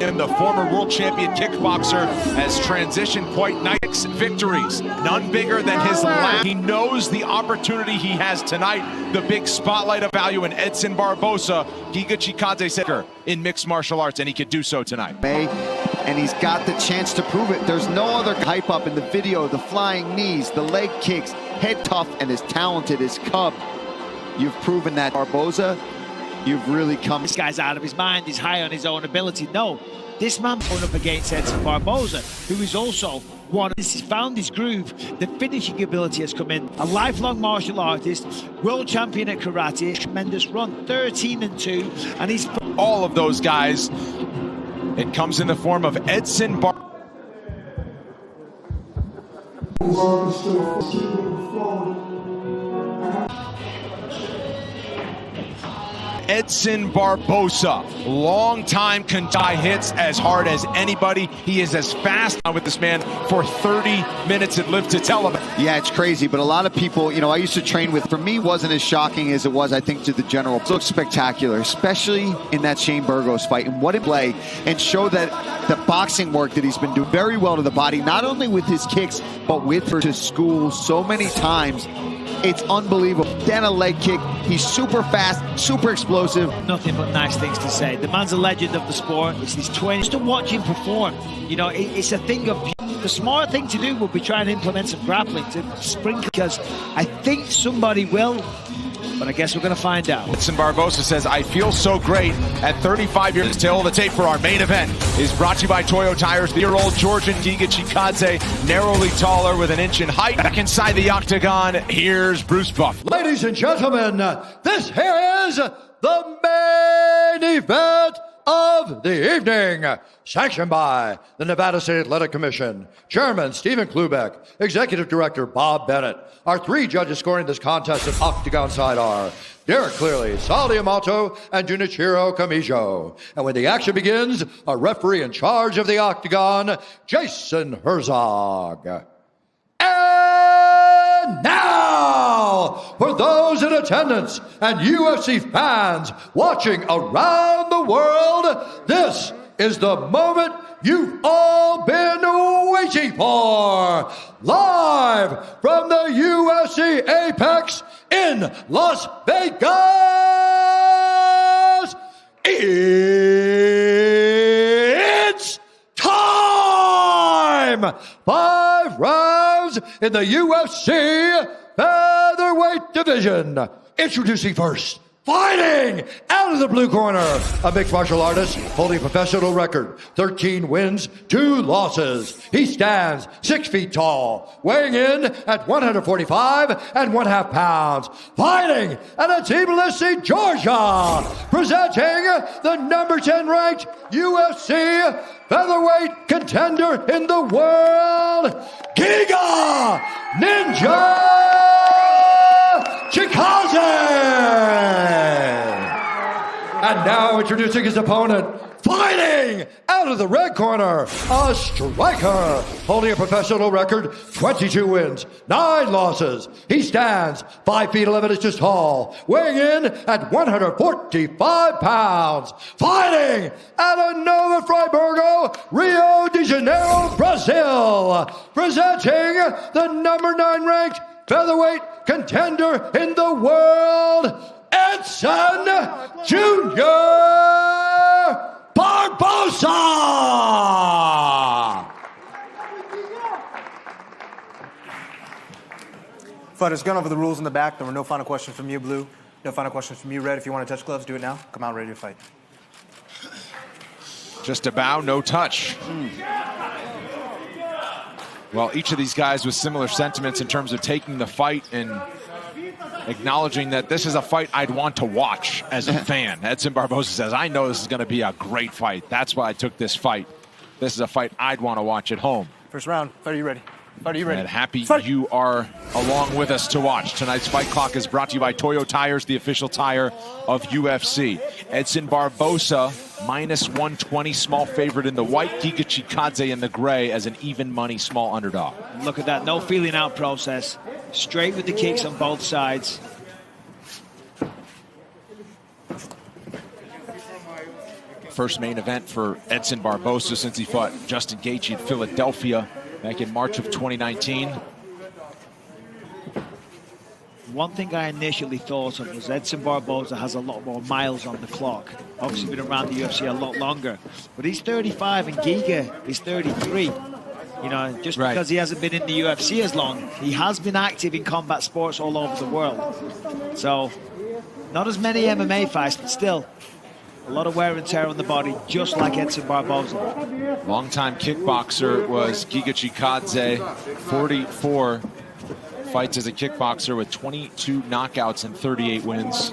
And the former world champion kickboxer has transitioned quite nice victories. None bigger than his last. He knows the opportunity he has tonight. The big spotlight of value in Edson Barboza. Giga Chikadze said in mixed martial arts, and he could do so tonight. And he's got the chance to prove it. There's no other hype up in the video. The flying knees, the leg kicks, head tough, and as talented as Cub. You've proven that, Barboza. You've really come. This guy's out of his mind. He's high on his own ability. No, this man's going up against Edson Barboza, who is also one. He's found his groove. The finishing ability has come in. A lifelong martial artist, world champion at karate. Tremendous run, 13-2, and he's all of those guys. It comes in the form of Edson Barboza. Edson Barboza, long-time Kantai, hits as hard as anybody. He is as fast with this man for 30 minutes and live to tell him. Yeah, it's crazy, but a lot of people, you know, I used to train with, for me, wasn't as shocking as it was, I think, to the general. It looks spectacular, especially in that Shane Burgos fight, and what it play, and show that the boxing work that he's been doing very well to the body, not only with his kicks, but with her to school so many times. It's unbelievable. Then a leg kick. He's super fast, super explosive. Nothing but nice things to say. The man's a legend of the sport. It's his 20s. Just to watch him perform, you know, it's a thing of... The smart thing to do will be trying to implement some grappling to sprinkle, because I think somebody will, but I guess we're going to find out. Edson Barboza says, I feel so great at 35 years. Till the tape for our main event is brought to you by Toyo Tires. The year-old Georgian Giga Chikadze, narrowly taller with an inch in height. Back inside the octagon, here's Bruce Buff. Ladies and gentlemen, this here is the main event of the evening, sanctioned by the Nevada State Athletic Commission, Chairman Stephen Klubeck, Executive Director Bob Bennett. Our three judges scoring this contest at octagon side are Derek Clearly, Sal Diamato, and Junichiro Kamijo. And when the action begins, our referee in charge of the octagon, Jason Herzog. And now, for those in attendance and UFC fans watching around the world, this is the moment you've all been waiting for. Live from the UFC Apex in Las Vegas, it's time! 5 rounds in the UFC featherweight division. Introducing first, fighting out of the blue corner, a mixed martial artist holding a professional record, 13 wins, 2 losses. He stands 6 feet tall, weighing in at 145.5 pounds. Fighting out of Tbilisi, Georgia, presenting the number 10 ranked UFC featherweight contender in the world, Giga Ninja Chikadze! And now introducing his opponent, fighting out of the red corner, a striker holding a professional record, 22 wins, 9 losses. He stands 5 feet 11 inches tall, weighing in at 145 pounds. Fighting out of Nova Friburgo, Rio de Janeiro, Brazil, presenting the number 9 ranked featherweight contender in the world, Edson Jr. Barboza! Fighters, gone over the rules in the back. There were no final questions from you, Blue. No final questions from you, Red. If you want to touch gloves, do it now. Come out ready to fight. Just a bow, no touch. Well, each of these guys with similar sentiments in terms of taking the fight and acknowledging that this is a fight I'd want to watch as a fan. Edson Barboza says, I know this is going to be a great fight. That's why I took this fight. This is a fight I'd want to watch at home. First round. Fight, are you ready? Fight, are you ready? And happy fight. You are along with us to watch. Tonight's Fight Clock is brought to you by Toyo Tires, the official tire of UFC. Edson Barboza, -120, small favorite in the white. Giga Chikadze in the gray as an even money small underdog. Look at that, no feeling out process. Straight with the kicks on both sides. first main event for Edson Barboza since he fought Justin Gaethje in Philadelphia back in March of 2019. One thing I initially thought of was Edson Barboza has a lot more miles on the clock. Obviously been around the UFC a lot longer. But he's 35 and Giga is 33. You know, just because he hasn't been in the UFC as long, he has been active in combat sports all over the world. So, not as many MMA fights, but still, a lot of wear and tear on the body, just like Edson Barboza. Longtime kickboxer was Giga Chikadze, 44 fights as a kickboxer with 22 knockouts and 38 wins.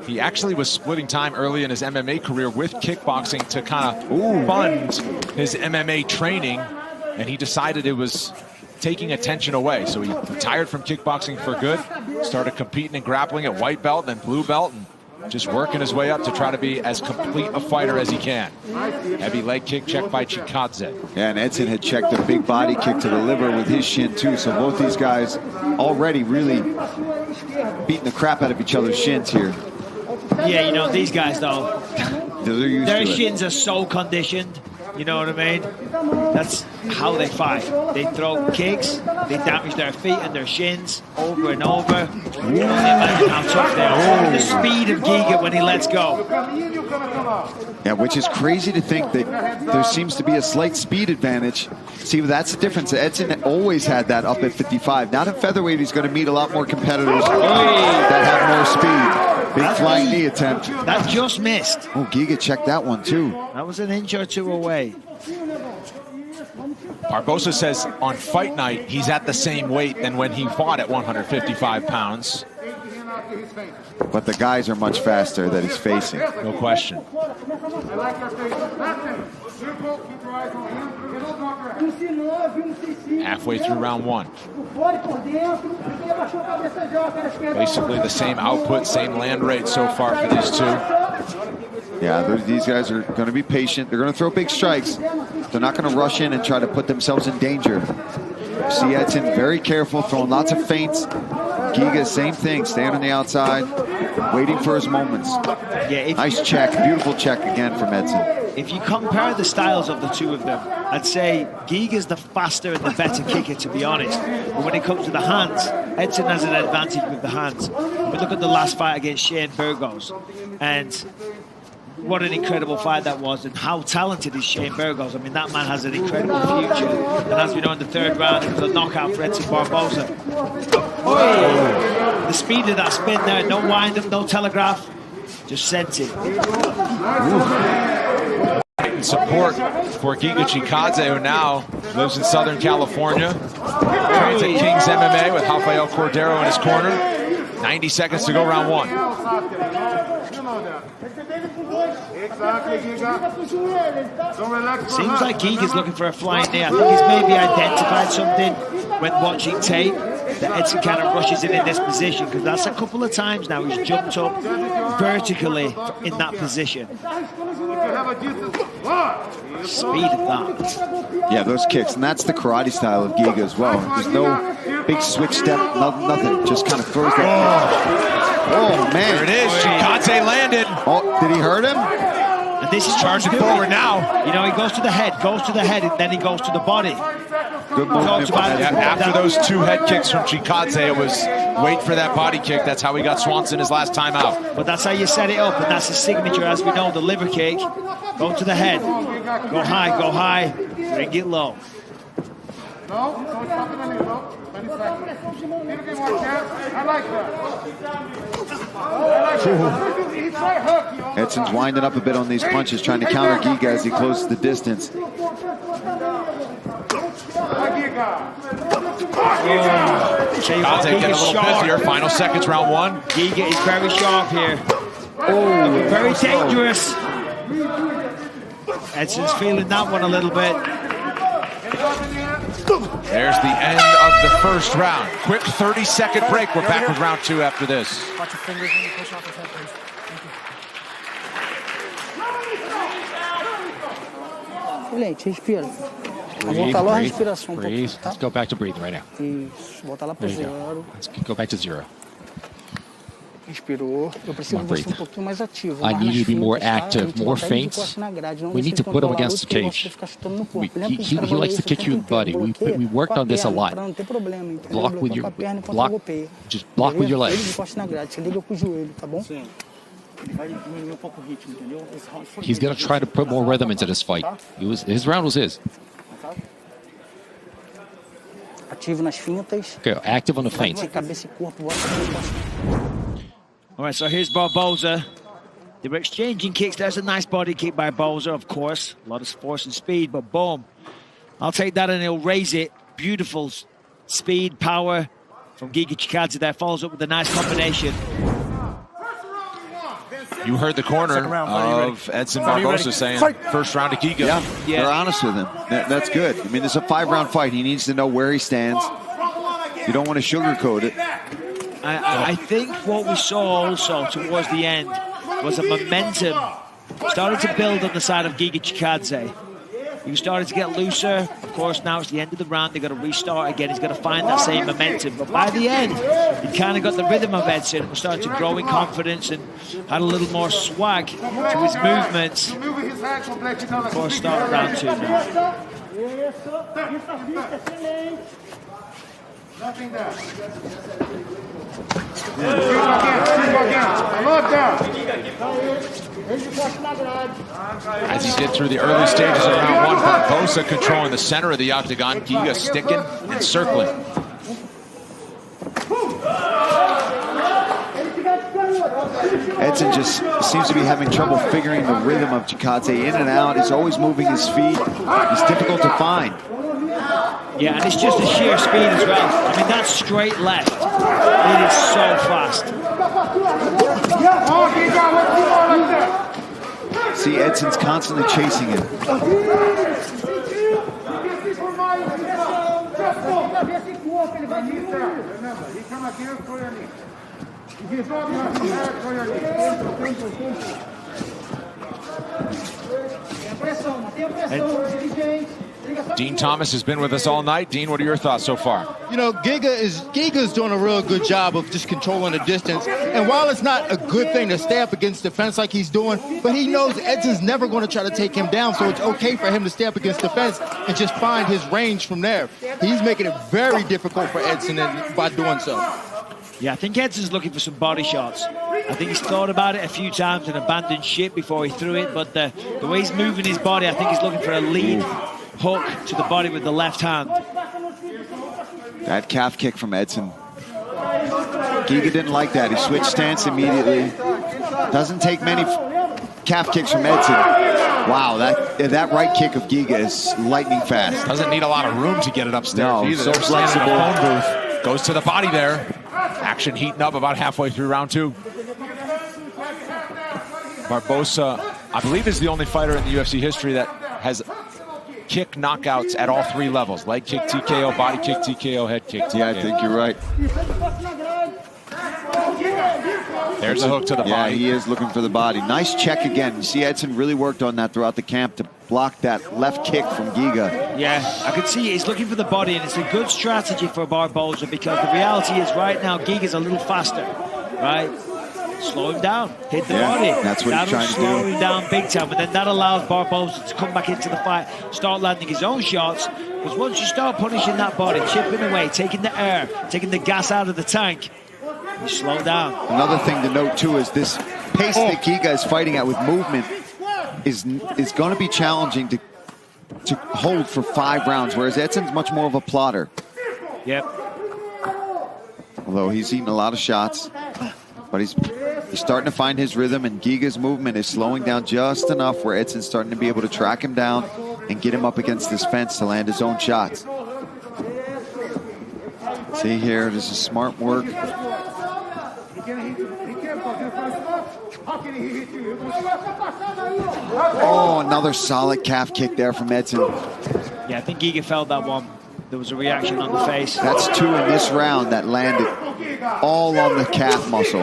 He actually was splitting time early in his MMA career with kickboxing to kind of fund his MMA training, and he decided it was taking attention away. So he retired from kickboxing for good, started competing and grappling at white belt and blue belt, and just working his way up to try to be as complete a fighter as he can. Heavy leg kick checked by Chikadze. Yeah, and Edson had checked a big body kick to the liver with his shin too. So both these guys already really beating the crap out of each other's shins here. Yeah, you know, these guys though, their shins are so conditioned. You know what I mean? That's how they fight. They throw kicks, they damage their feet and their shins over and over. You can only imagine how tough they are. The speed of Giga when he lets go. Yeah, which is crazy to think that there seems to be a slight speed advantage. See, that's the difference. Edson always had that up at 55. Not at featherweight, he's going to meet a lot more competitors that have more speed. Big flying knee attempt. That just missed. Oh, Giga checked that one too. That was an inch or two away. Barboza says on fight night, he's at the same weight than when he fought at 155 pounds. But the guys are much faster that he's facing. No question. Halfway through round one. Basically the same output, same land rate so far for these two. Yeah, these guys are going to be patient. They're going to throw big strikes. They're not going to rush in and try to put themselves in danger. See Edson very careful, throwing lots of feints. Giga, same thing, staying on the outside, waiting for his moments. Yeah, nice check, beautiful check again from Edson. If you compare the styles of the two of them, I'd say Giga's the faster and the better kicker, to be honest. But when it comes to the hands, Edson has an advantage with the hands. We look at the last fight against Shane Burgos, and what an incredible fight that was, and how talented is Shane Burgos. I mean, that man has an incredible future. And as we know in the third round, it was a knockout for Edson Barboza. The speed of that spin there, no wind-up, no telegraph, just sent it. Support for Giga Chikadze, who now lives in Southern California. Trains at King's MMA with Rafael Cordero in his corner. 90 seconds to go, round one. Seems like Giga's looking for a flying knee. I think he's maybe identified something when watching tape, that Edson kind of rushes in this position, because that's a couple of times now he's jumped up vertically in that position. Speed of that. Yeah, those kicks, and that's the karate style of Giga as well. There's no big switch step, nothing. Just kind of throws that. Oh, man. There it is. Chikadze landed. Oh, did he hurt him? And this is charging forward now. You know, he goes to the head, and then he goes to the body. Good movement. After those two head kicks from Chikadze, it was wait for that body kick. That's how he got Swanson his last time out. But that's how you set it up, and that's his signature, as we know, the liver kick. Go to the head. Go high, bring it low. Edson's winding up a bit on these punches, trying to counter Giga as he closes the distance. Chikadze getting a little busier. Final seconds, round one. Giga is very sharp here. Oh, very dangerous. Edson's feeling that one a little bit. There's the end of the first round. Quick 30-second break. We're back with round two after this. Watch your fingers when you push off his head, please. Excelente, respira. Breathe. Let's go back to breathing right now. Isso, volta lá pro zero. Let's go back to zero. Inspirou. Eu preciso de você um pouquinho mais ativo. I mais need you to be nas more fintas, tá? A active, gente more botar ele de feints. costa na grade, não We deixa need to ele put him controlar a against luta, the ele gosta de cage. ficar chutando no corpo. Ele é He likes to kick you in the body. We worked on this a lot. Não tem problema, entendeu? Block with Bloqueia your com a perna enquanto block. golpeia. Just block with your Ele de legs. costa na grade, você liga com o joelho, tá bom? Sim. Vai diminuir pouco o ritmo, entendeu? Esse round foi He's gonna try to put more rhythm into this fight. His round was his. Ativo nas fintas. Okay, active on the Vai feints. de cabeça e corpo, bota de costa. All right, so here's Barboza. They were exchanging kicks. There's a nice body kick by Barboza, of course. A lot of force and speed, but boom. I'll take that and he'll raise it. Beautiful speed, power from Giga Chikadze there. Follows up with a nice combination. You heard the corner of Edson Barboza saying first round to Giga. Yeah, they're honest with him. That's good. I mean, it's a 5-round fight. He needs to know where he stands. You don't want to sugarcoat it. I think what we saw also towards the end was a momentum started to build on the side of Giga Chikadze. He started to get looser. Of course, now it's the end of the round. They've got to restart again. He's got to find that same momentum. But by the end, he kind of got the rhythm of Edson and started to grow in confidence and had a little more swag to his movements. Of course, start round 2 now. As he did through the early stages of round 1, Barboza controlling the center of the octagon, Giga sticking and circling. Edson just seems to be having trouble figuring the rhythm of Chikadze in and out. He's always moving his feet. He's difficult to find. Yeah, and it's just a sheer speed as well. I mean, that's straight left. It is so fast. See, Edson's constantly chasing him. Dean Thomas has been with us all night. Dean, what are your thoughts so far? You know, Giga's doing a real good job of just controlling the distance. And while it's not a good thing to stay up against the fence like he's doing, but he knows Edson's never going to try to take him down, so it's okay for him to stay up against the fence and just find his range from there. He's making it very difficult for Edson by doing so. Yeah, I think Edson's looking for some body shots. I think he's thought about it a few times and abandoned ship before he threw it, but the way he's moving his body, I think he's looking for a lead hook to the body with the left hand. That calf kick from Edson. Giga didn't like that. He switched stance immediately. Doesn't take many calf kicks from Edson. Wow, that right kick of Giga is lightning fast. Doesn't need a lot of room to get it upstairs either. So They're standing in flexible. a phone booth. Goes to the body there. Action heating up about halfway through round 2. Barboza, I believe, is the only fighter in the UFC history that has kick knockouts at all 3 levels. Leg kick, TKO, body kick, TKO, head kick, TKO. Yeah, I think you're right. There's a hook to the body. Yeah, he is looking for the body. Nice check again. You see Edson really worked on that throughout the camp to block that left kick from Giga. Yeah, I could see he's looking for the body, and it's a good strategy for Barboza because the reality is right now Giga's a little faster, right? Slow him down, hit the body. That's what he's trying to do. That'll slow him down big time, and then that allows Barboza to come back into the fight, start landing his own shots, because once you start punishing that body, chipping away, taking the air, taking the gas out of the tank, you slow down. Another thing to note too is this pace that Giga is fighting at with movement is going to be challenging to hold for 5 rounds, whereas Edson's much more of a plotter. Yep. Although he's eating a lot of shots, but he's starting to find his rhythm, and Giga's movement is slowing down just enough where Edson's starting to be able to track him down and get him up against this fence to land his own shots. See here, this is smart work. Oh, another solid calf kick there from Edson. Yeah, I think Giga felt that one. There was a reaction on the face. That's 2 in this round that landed all on the calf muscle.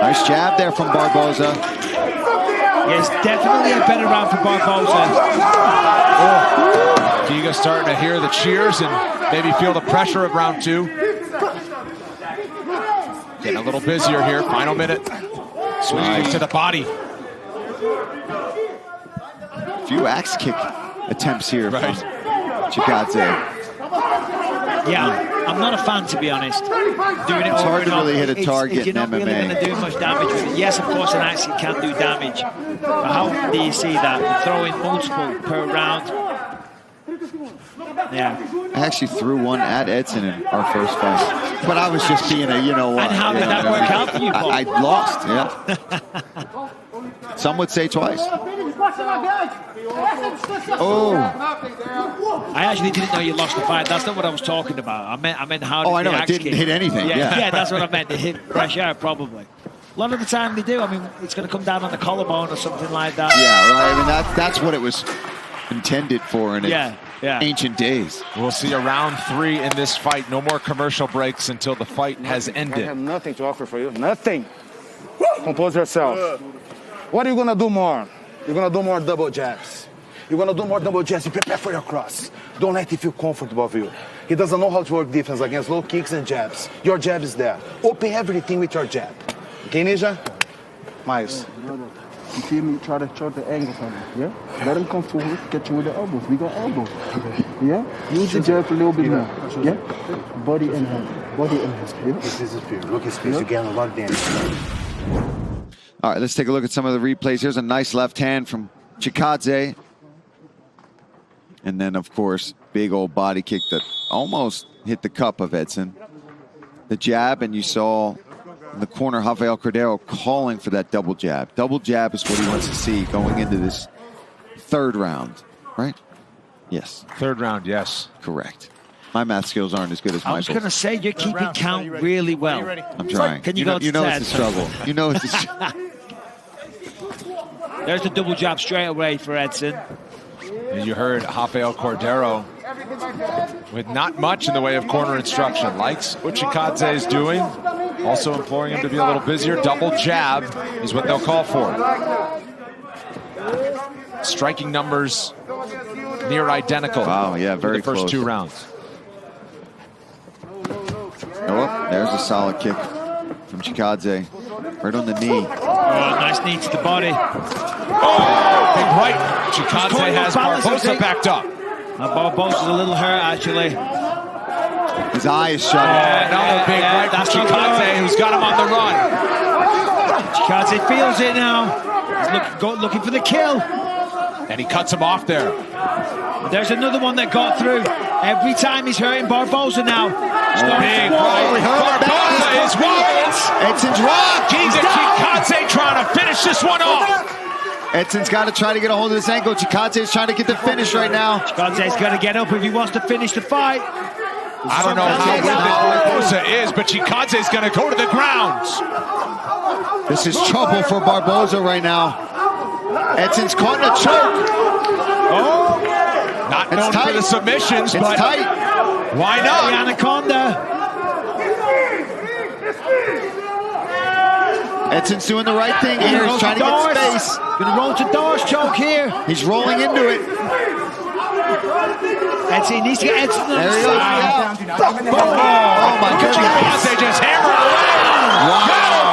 Nice jab there from Barboza. Yes, definitely a better round for Barboza. Oh, Giga starting to hear the cheers and maybe feel the pressure of round 2. Getting a little busier here. Final minute. Swinging to the body. A few axe kick attempts here from Chikadze. Yeah, I'm not a fan, to be honest. Doing it It's hard to over and really over. hit a target You're not in really MMA. going to do much damage with it. Yes, of course, an axe can do damage. But how often do you see that? Throwing multiple per round. Yeah. I actually threw one at Edson in our first fight. But I was just being a, you know what. And how did that work out for you, Paul? I lost, yeah. Some would say twice. Oh. I actually didn't know you lost the fight. That's not what I was talking about. I meant how did Oh, I know. the It axe didn't kick? hit anything. Yeah. Yeah, that's what I meant. It hit fresh air, probably. A lot of the time they do. I mean, it's going to come down on the collarbone or something like that. Yeah, right. I mean, that's what it was intended for in ancient days. We'll see a round 3 in this fight. No more commercial breaks until the fight has I ended. have nothing to offer for you. Nothing. Compose yourself. What are you gonna do more? You're gonna do more double jabs. You're gonna do more double jabs. You prepare for your cross. Don't let it feel comfortable for you. He doesn't know how to work defense against low kicks and jabs. Your jab is there. Open everything with your jab. Okay, Ninja? Miles. You see me try to the angle from him, yeah? Let him come forward, get you with the elbows. We got elbows. Yeah? Use the jab a little bit more. Yeah? Body in hand. Body in hand. Yeah? This is fear. Look at his face. You're getting a lot of damage. All right, let's take a look at some of the replays. Here's a nice left hand from Chikadze. And then, of course, big old body kick that almost hit the cup of Edson. The jab, and you saw in the corner Rafael Cordeiro calling for that double jab. Double jab is what he wants to see going into this third round, right? Yes. Third round, yes. Correct. My math skills aren't as good as I was Michael's. going to say, you're keeping count really well. I'm trying. Can you you know, go you to know 10? it's a struggle. You know it's a struggle. There's the double jab straight away for Edson. And you heard Rafael Cordeiro with not much in the way of corner instruction. Likes what Chikadze is doing. Also imploring him to be a little busier. Double jab is what they'll call for. Striking numbers near identical. Wow, yeah, very the first close. 2 rounds. Oh, there's a solid kick from Chikadze. Right on the knee. Oh, nice knee to the body. Oh, big right. Chikadze has Barboza backed up. Barboza's a little hurt, actually. His eye is shut. Another big right from Chikadze, who's got him on the run. Chikadze feels it now. He's looking for the kill. And he cuts him off there. There's another one that got through. Every time he's hurting Barboza now. Big right. Barboza is wild. Edson's rocked. Giga Chikadze trying to finish this one off. Edson's got to try to get a hold of this ankle. Chikadze is trying to get the finish right now. Chikadze's got to get up if he wants to finish the fight. I don't know how good Barboza is, but Chikadze is going to go to the ground. This is trouble for Barboza right now. Edson's caught in a choke. Oh, not known for the submissions, it's but tight. Why not? The anaconda. Edson's doing the right thing here. He's trying to get space. Gonna roll to doors choke here. He's rolling into it. Edson needs to get Edson. There he goes. Oh my goodness. Chikadze just hammered away. Wow.